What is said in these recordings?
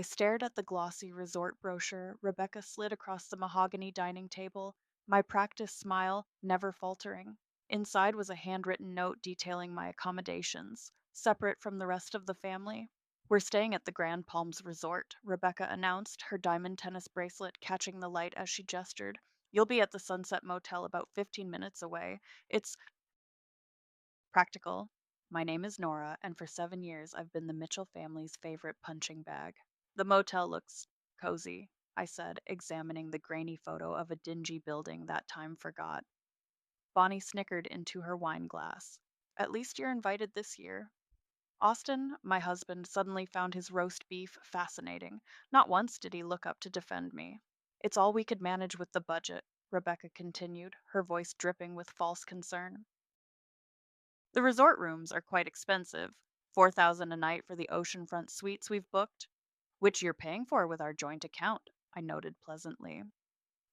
I stared at the glossy resort brochure Rebecca slid across the mahogany dining table, my practiced smile never faltering. Inside was a handwritten note detailing my accommodations, separate from the rest of the family. We're staying at the Grand Palms Resort, Rebecca announced, her diamond tennis bracelet catching the light as she gestured. You'll be at the Sunset Motel about 15 minutes away. It's practical. My name is Nora, and for 7 years I've been the Mitchell family's favorite punching bag. The motel looks cozy, I said, examining the grainy photo of a dingy building that time forgot. Bonnie snickered into her wine glass. At least you're invited this year. Austin, my husband, suddenly found his roast beef fascinating. Not once did he look up to defend me. It's all we could manage with the budget, Rebecca continued, her voice dripping with false concern. The resort rooms are quite expensive, 4,000 a night for the oceanfront suites we've booked, which you're paying for with our joint account, I noted pleasantly.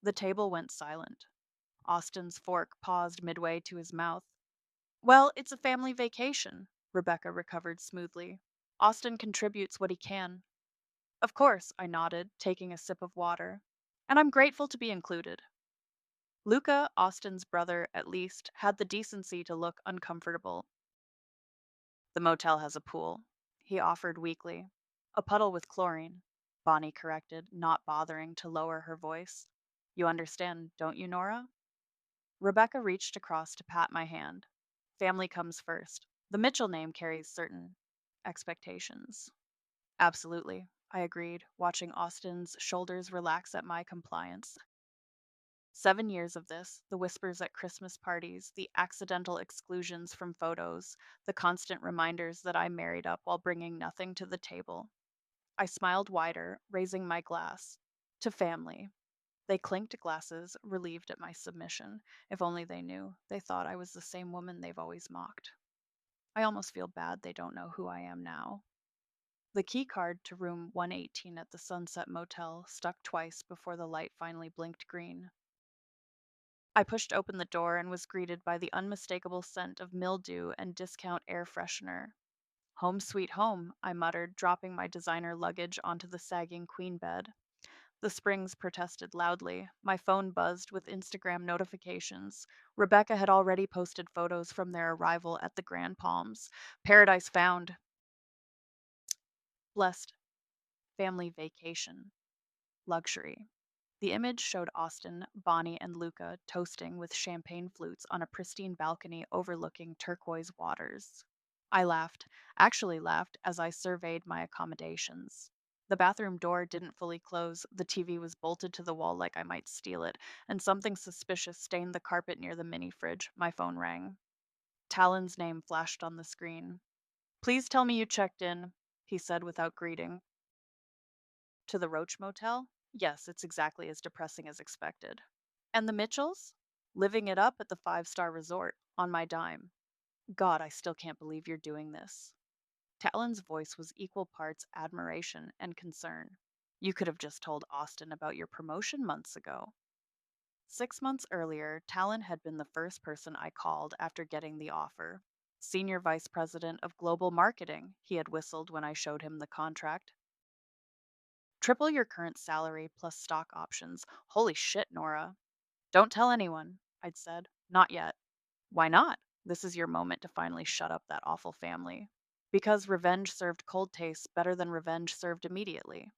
The table went silent. Austin's fork paused midway to his mouth. Well, it's a family vacation, Rebecca recovered smoothly. Austin contributes what he can. Of course, I nodded, taking a sip of water. And I'm grateful to be included. Luca, Austin's brother at least, had the decency to look uncomfortable. The motel has a pool, he offered weakly. A puddle with chlorine, Bonnie corrected, not bothering to lower her voice. You understand, don't you, Nora? Rebecca reached across to pat my hand. Family comes first. The Mitchell name carries certain expectations. Absolutely, I agreed, watching Austin's shoulders relax at my compliance. 7 years of this, the whispers at Christmas parties, the accidental exclusions from photos, the constant reminders that I married up while bringing nothing to the table. I smiled wider, raising my glass. To family. They clinked glasses, relieved at my submission. If only they knew. They thought I was the same woman they've always mocked. I almost feel bad they don't know who I am now. The key card to room 118 at the Sunset Motel stuck twice before the light finally blinked green. I pushed open the door and was greeted by the unmistakable scent of mildew and discount air freshener. Home sweet home, I muttered, dropping my designer luggage onto the sagging queen bed. The springs protested loudly. My phone buzzed with Instagram notifications. Rebecca had already posted photos from their arrival at the Grand Palms. Paradise found. Blessed. Family vacation. Luxury. The image showed Austin, Bonnie, and Luca toasting with champagne flutes on a pristine balcony overlooking turquoise waters. I laughed, actually laughed, as I surveyed my accommodations. The bathroom door didn't fully close, the TV was bolted to the wall like I might steal it, and something suspicious stained the carpet near the mini fridge. My phone rang. Talon's name flashed on the screen. Please tell me you checked in, he said without greeting. To the Roach Motel? Yes, it's exactly as depressing as expected. And the Mitchells? Living it up at the five-star resort, on my dime. God, I still can't believe you're doing this. Talon's voice was equal parts admiration and concern. You could have just told Austin about your promotion months ago. 6 months earlier, Talon had been the first person I called after getting the offer. Senior Vice President of Global Marketing, he had whistled when I showed him the contract. Triple your current salary plus stock options. Holy shit, Nora. Don't tell anyone, I'd said. Not yet. Why not? This is your moment to finally shut up that awful family. Because revenge served cold tastes better than revenge served immediately.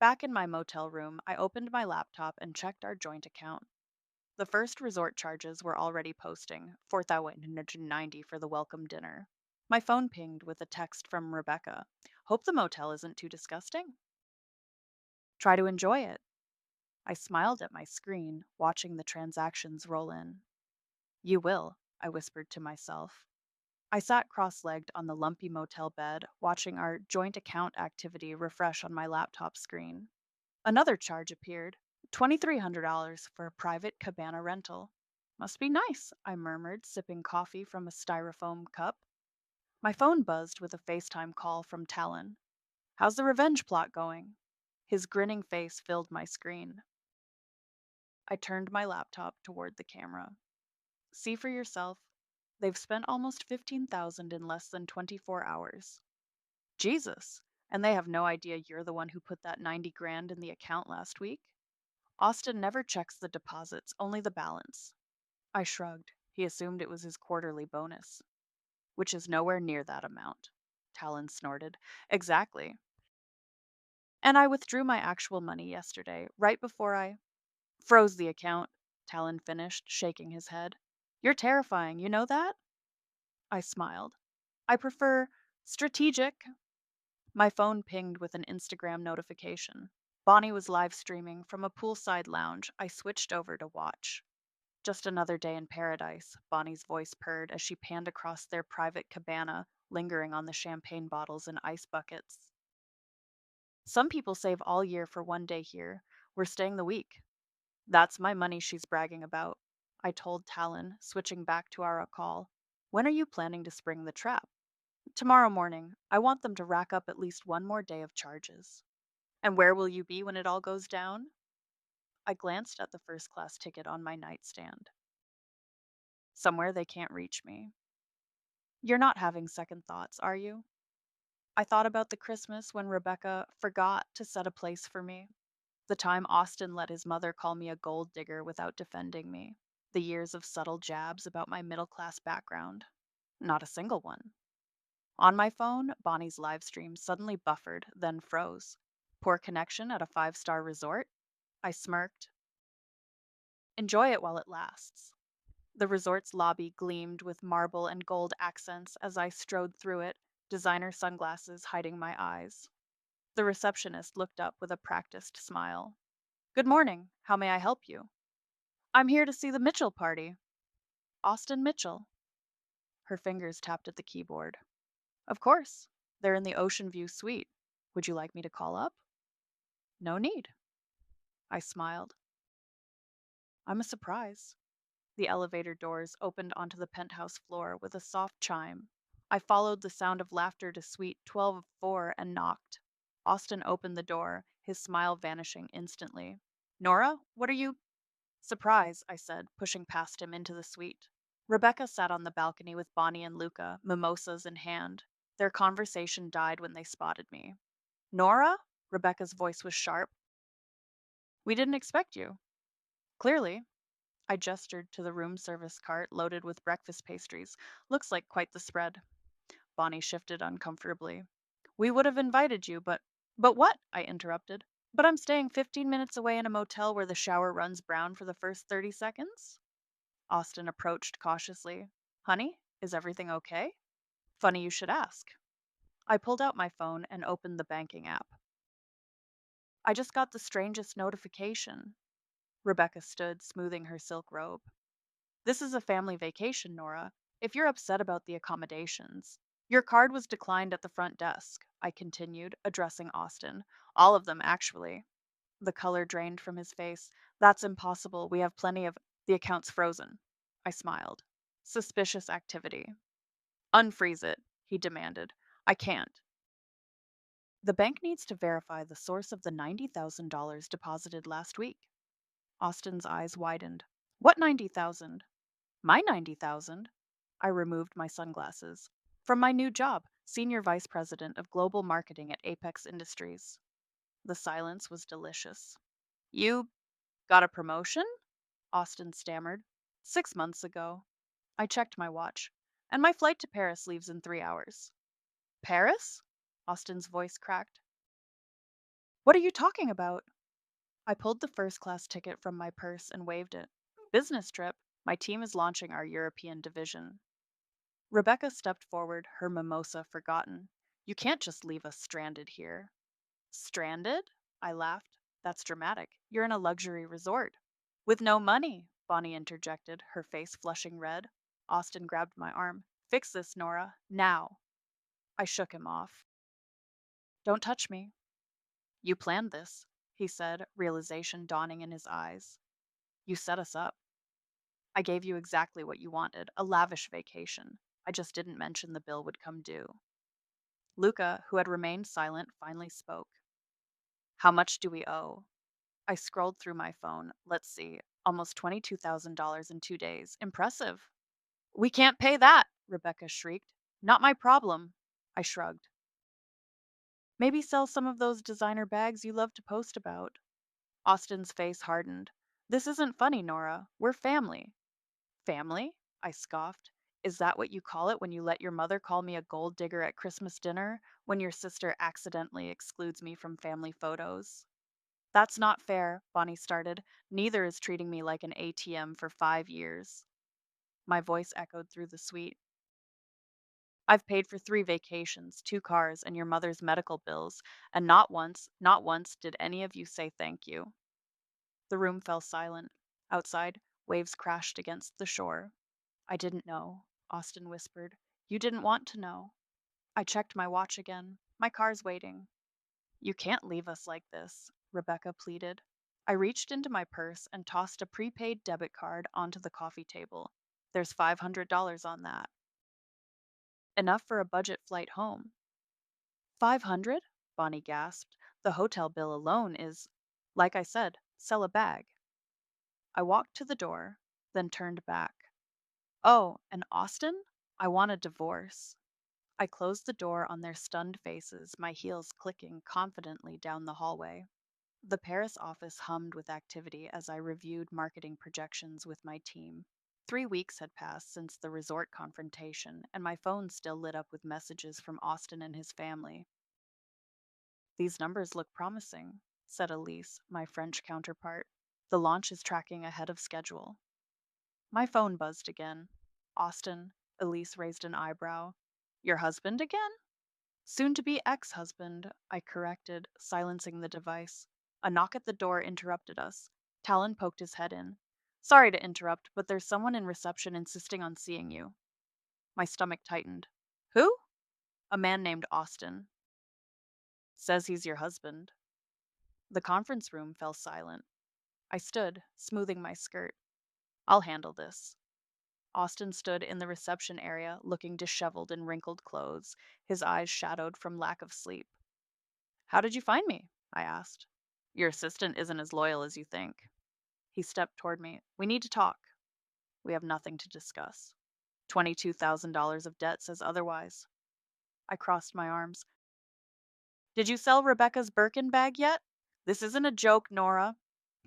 Back in my motel room, I opened my laptop and checked our joint account. The first resort charges were already posting, 4,190 for the welcome dinner. My phone pinged with a text from Rebecca. Hope the motel isn't too disgusting. Try to enjoy it. I smiled at my screen, watching the transactions roll in. You will, I whispered to myself. I sat cross legged on the lumpy motel bed, watching our joint account activity refresh on my laptop screen. Another charge appeared, $2,300 for a private cabana rental. Must be nice, I murmured, sipping coffee from a styrofoam cup. My phone buzzed with a FaceTime call from Talon. How's the revenge plot going? His grinning face filled my screen. I turned my laptop toward the camera. See for yourself. They've spent almost 15,000 in less than 24 hours. Jesus. And they have no idea you're the one who put that 90 grand in the account last week. Austin never checks the deposits, only the balance. I shrugged. He assumed it was his quarterly bonus, which is nowhere near that amount. Talon snorted. Exactly. And I withdrew my actual money yesterday, right before I froze the account, Talon finished, shaking his head. You're terrifying, you know that? I smiled. I prefer strategic. My phone pinged with an Instagram notification. Bonnie was live streaming from a poolside lounge. I switched over to watch. Just another day in paradise, Bonnie's voice purred as she panned across their private cabana, lingering on the champagne bottles and ice buckets. Some people save all year for one day here. We're staying the week. That's my money she's bragging about, I told Talon, switching back to our call. When are you planning to spring the trap? Tomorrow morning. I want them to rack up at least one more day of charges. And where will you be when it all goes down? I glanced at the first class ticket on my nightstand. Somewhere they can't reach me. You're not having second thoughts, are you? I thought about the Christmas when Rebecca forgot to set a place for me. The time Austin let his mother call me a gold digger without defending me. The years of subtle jabs about my middle class background. Not a single one. On my phone, Bonnie's live stream suddenly buffered, then froze. Poor connection at a five-star resort? I smirked. Enjoy it while it lasts. The resort's lobby gleamed with marble and gold accents as I strode through it, designer sunglasses hiding my eyes. The receptionist looked up with a practiced smile. Good morning. How may I help you? I'm here to see the Mitchell party. Austin Mitchell. Her fingers tapped at the keyboard. Of course. They're in the Ocean View suite. Would you like me to call up? No need. I smiled. I'm a surprise. The elevator doors opened onto the penthouse floor with a soft chime. I followed the sound of laughter to suite 12-4 and knocked. Austin opened the door, his smile vanishing instantly. Nora, what are you? Surprise, I said, pushing past him into the suite. Rebecca sat on the balcony with Bonnie and Luca, mimosas in hand. Their conversation died when they spotted me. Nora? Rebecca's voice was sharp. We didn't expect you. Clearly. I gestured to the room service cart loaded with breakfast pastries. Looks like quite the spread. Bonnie shifted uncomfortably. We would have invited you, but. But what? I interrupted. But I'm staying 15 minutes away in a motel where the shower runs brown for the first 30 seconds? Austin approached cautiously. Honey, is everything okay? Funny you should ask. I pulled out my phone and opened the banking app. I just got the strangest notification. Rebecca stood, smoothing her silk robe. This is a family vacation, Nora. If you're upset about the accommodations, your card was declined at the front desk, I continued, addressing Austin. All of them, actually. The color drained from his face. That's impossible. We have plenty of. The account's frozen. I smiled. Suspicious activity. Unfreeze it, he demanded. I can't. The bank needs to verify the source of the $90,000 deposited last week. Austin's eyes widened. What 90,000? My 90,000? I removed my sunglasses. From my new job, Senior Vice President of Global Marketing at Apex Industries. The silence was delicious. You got a promotion? Austin stammered. 6 months ago. I checked my watch. And my flight to Paris leaves in 3 hours. Paris? Austin's voice cracked. What are you talking about? I pulled the first class ticket from my purse and waved it. Business trip. My team is launching our European division. Rebecca stepped forward, her mimosa forgotten. You can't just leave us stranded here. Stranded? I laughed. That's dramatic. You're in a luxury resort. With no money, Bonnie interjected, her face flushing red. Austin grabbed my arm. Fix this, Nora. Now. I shook him off. Don't touch me. You planned this, he said, realization dawning in his eyes. You set us up. I gave you exactly what you wanted, a lavish vacation. I just didn't mention the bill would come due. Luca, who had remained silent, finally spoke. How much do we owe? I scrolled through my phone. Let's see. Almost $22,000 in 2 days. Impressive. We can't pay that, Rebecca shrieked. Not my problem. I shrugged. Maybe sell some of those designer bags you love to post about. Austin's face hardened. This isn't funny, Nora. We're family. Family? I scoffed. Is that what you call it when you let your mother call me a gold digger at Christmas dinner? When your sister accidentally excludes me from family photos? That's not fair, Bonnie started. Neither is treating me like an ATM for 5 years. My voice echoed through the suite. I've paid for 3 vacations, 2 cars, and your mother's medical bills, and not once did any of you say thank you. The room fell silent. Outside, waves crashed against the shore. I didn't know, Austin whispered. You didn't want to know. I checked my watch again. My car's waiting. You can't leave us like this, Rebecca pleaded. I reached into my purse and tossed a prepaid debit card onto the coffee table. There's $500 on that. Enough for a budget flight home. 500? Bonnie gasped. The hotel bill alone is, like I said, sell a bag. I walked to the door, then turned back. Oh, and Austin? I want a divorce. I closed the door on their stunned faces, my heels clicking confidently down the hallway. The Paris office hummed with activity as I reviewed marketing projections with my team. 3 weeks had passed since the resort confrontation, and my phone still lit up with messages from Austin and his family. These numbers look promising, said Elise, my French counterpart. The launch is tracking ahead of schedule. My phone buzzed again. Austin, Elise raised an eyebrow. Your husband again? Soon to be ex husband, I corrected, silencing the device. A knock at the door interrupted us. Talon poked his head in. Sorry to interrupt, but there's someone in reception insisting on seeing you. My stomach tightened. Who? A man named Austin. Says he's your husband. The conference room fell silent. I stood, smoothing my skirt. I'll handle this. Austin stood in the reception area, looking disheveled in wrinkled clothes, his eyes shadowed from lack of sleep. How did you find me? I asked. Your assistant isn't as loyal as you think. He stepped toward me. We need to talk. We have nothing to discuss. $22,000 of debt says otherwise. I crossed my arms. Did you sell Rebecca's Birkin bag yet? This isn't a joke, Nora.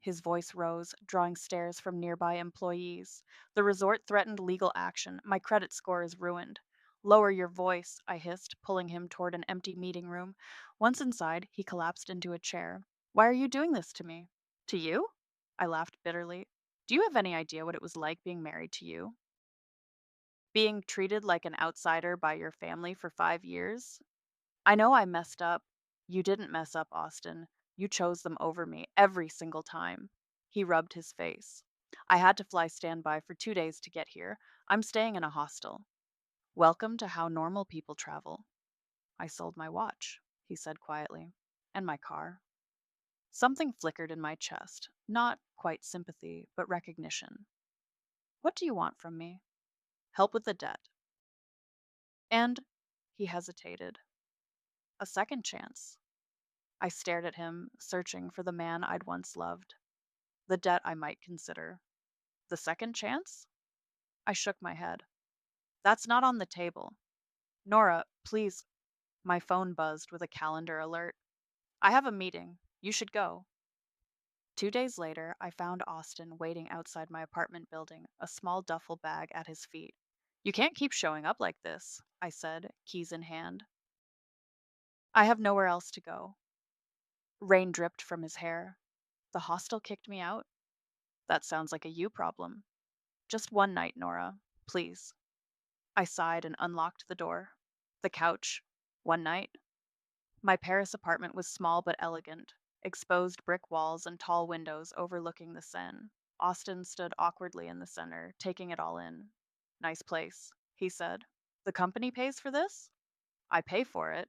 His voice rose, drawing stares from nearby employees. The resort threatened legal action. My credit score is ruined. Lower your voice, I hissed, pulling him toward an empty meeting room. Once inside, he collapsed into a chair. Why are you doing this to me? To you? I laughed bitterly. Do you have any idea what it was like being married to you? Being treated like an outsider by your family for 5 years? I know I messed up. You didn't mess up, Austin. You chose them over me every single time. He rubbed his face. I had to fly standby for 2 days to get here. I'm staying in a hostel. Welcome to how normal people travel. I sold my watch, he said quietly, and my car. Something flickered in my chest. Not quite sympathy, but recognition. What do you want from me? Help with the debt. And he hesitated. A second chance. I stared at him, searching for the man I'd once loved. The debt I might consider. The second chance? I shook my head. That's not on the table. Nora, please. My phone buzzed with a calendar alert. I have a meeting. You should go. 2 days later, I found Austin waiting outside my apartment building, a small duffel bag at his feet. You can't keep showing up like this, I said, keys in hand. I have nowhere else to go. Rain dripped from his hair. The hostel kicked me out? That sounds like a you problem. Just one night, Nora. Please. I sighed and unlocked the door. The couch. One night. My Paris apartment was small but elegant, exposed brick walls and tall windows overlooking the Seine. Austin stood awkwardly in the center, taking it all in. Nice place, he said. The company pays for this? I pay for it.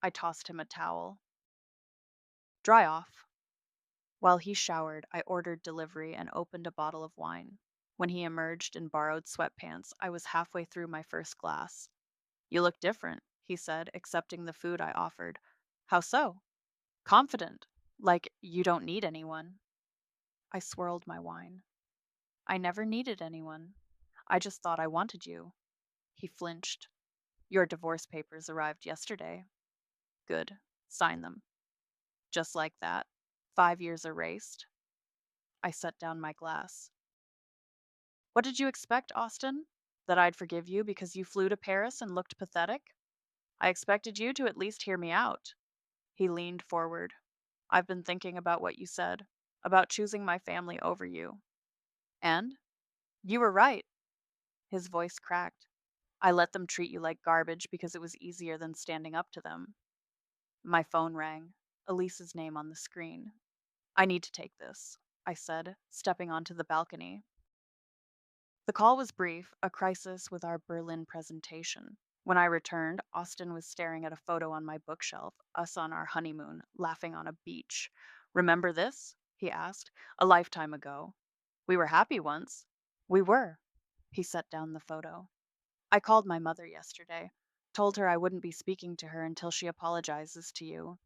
I tossed him a towel. Dry off. While he showered, I ordered delivery and opened a bottle of wine. When he emerged in borrowed sweatpants, I was halfway through my first glass. You look different, he said, accepting the food I offered. How so? Confident. Like you don't need anyone. I swirled my wine. I never needed anyone. I just thought I wanted you. He flinched. Your divorce papers arrived yesterday. Good. Sign them. Just like that. 5 years erased. I set down my glass. What did you expect, Austin? That I'd forgive you because you flew to Paris and looked pathetic? I expected you to at least hear me out. He leaned forward. I've been thinking about what you said, about choosing my family over you. And? You were right. His voice cracked. I let them treat you like garbage because it was easier than standing up to them. My phone rang. Elise's name on the screen. I need to take this, I said, stepping onto the balcony. The call was brief, a crisis with our Berlin presentation. When I returned, Austin was staring at a photo on my bookshelf, us on our honeymoon, laughing on a beach. Remember this? He asked. A lifetime ago. We were happy once. We were. He set down the photo. I called my mother yesterday. Told her I wouldn't be speaking to her until she apologizes to you.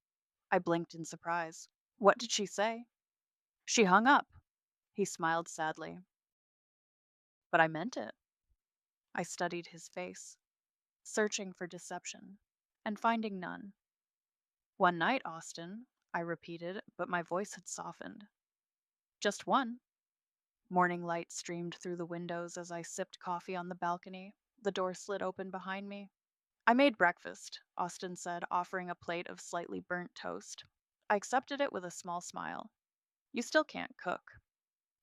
I blinked in surprise. What did she say? She hung up. He smiled sadly. But I meant it. I studied his face, searching for deception, and finding none. One night, Austin, I repeated, but my voice had softened. Just one. Morning light streamed through the windows as I sipped coffee on the balcony. The door slid open behind me. I made breakfast, Austin said, offering a plate of slightly burnt toast. I accepted it with a small smile. You still can't cook.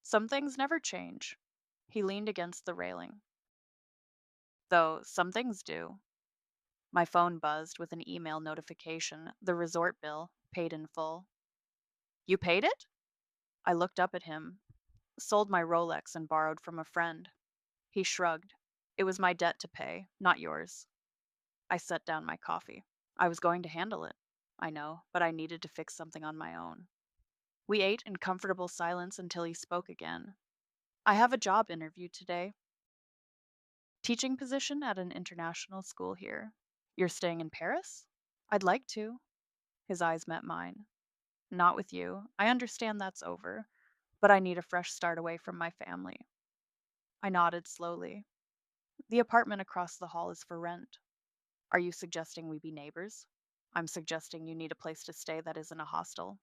Some things never change. He leaned against the railing. Though some things do. My phone buzzed with an email notification, the resort bill, paid in full. You paid it? I looked up at him. Sold my Rolex and borrowed from a friend. He shrugged. It was my debt to pay, not yours. I set down my coffee. I was going to handle it. I know, but I needed to fix something on my own. We ate in comfortable silence until he spoke again. I have a job interview today. Teaching position at an international school here. You're staying in Paris? I'd like to. His eyes met mine. Not with you. I understand that's over, but I need a fresh start away from my family. I nodded slowly. The apartment across the hall is for rent. Are you suggesting we be neighbors? I'm suggesting you need a place to stay that isn't a hostel.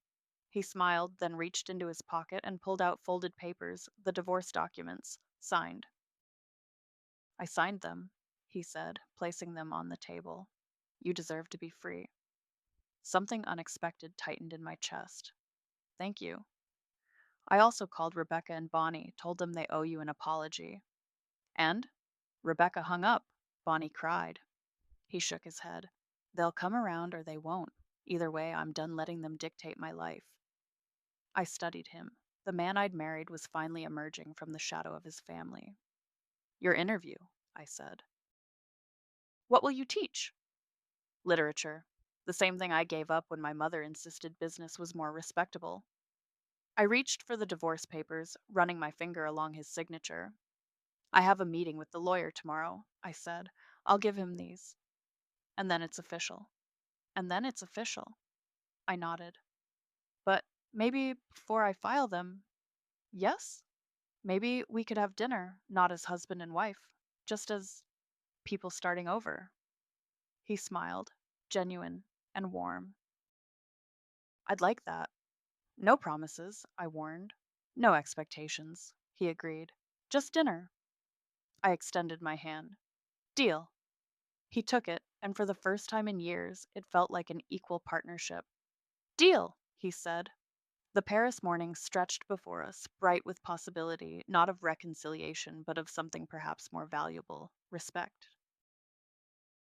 He smiled, then reached into his pocket and pulled out folded papers, the divorce documents, signed. I signed them, he said, placing them on the table. You deserve to be free. Something unexpected tightened in my chest. Thank you. I also called Rebecca and Bonnie, told them they owe you an apology. And? Rebecca hung up. Bonnie cried. He shook his head. They'll come around or they won't. Either way, I'm done letting them dictate my life. I studied him. The man I'd married was finally emerging from the shadow of his family. Your interview, I said. What will you teach? Literature. The same thing I gave up when my mother insisted business was more respectable. I reached for the divorce papers, running my finger along his signature. I have a meeting with the lawyer tomorrow, I said. I'll give him these. And then it's official. And then it's official. I nodded. But maybe before I file them, yes? Maybe we could have dinner, not as husband and wife, just as people starting over. He smiled, genuine and warm. I'd like that. No promises, I warned. No expectations, he agreed. Just dinner. I extended my hand. Deal. He took it, and for the first time in years, it felt like an equal partnership. Deal, he said. The Paris morning stretched before us, bright with possibility, not of reconciliation, but of something perhaps more valuable respect.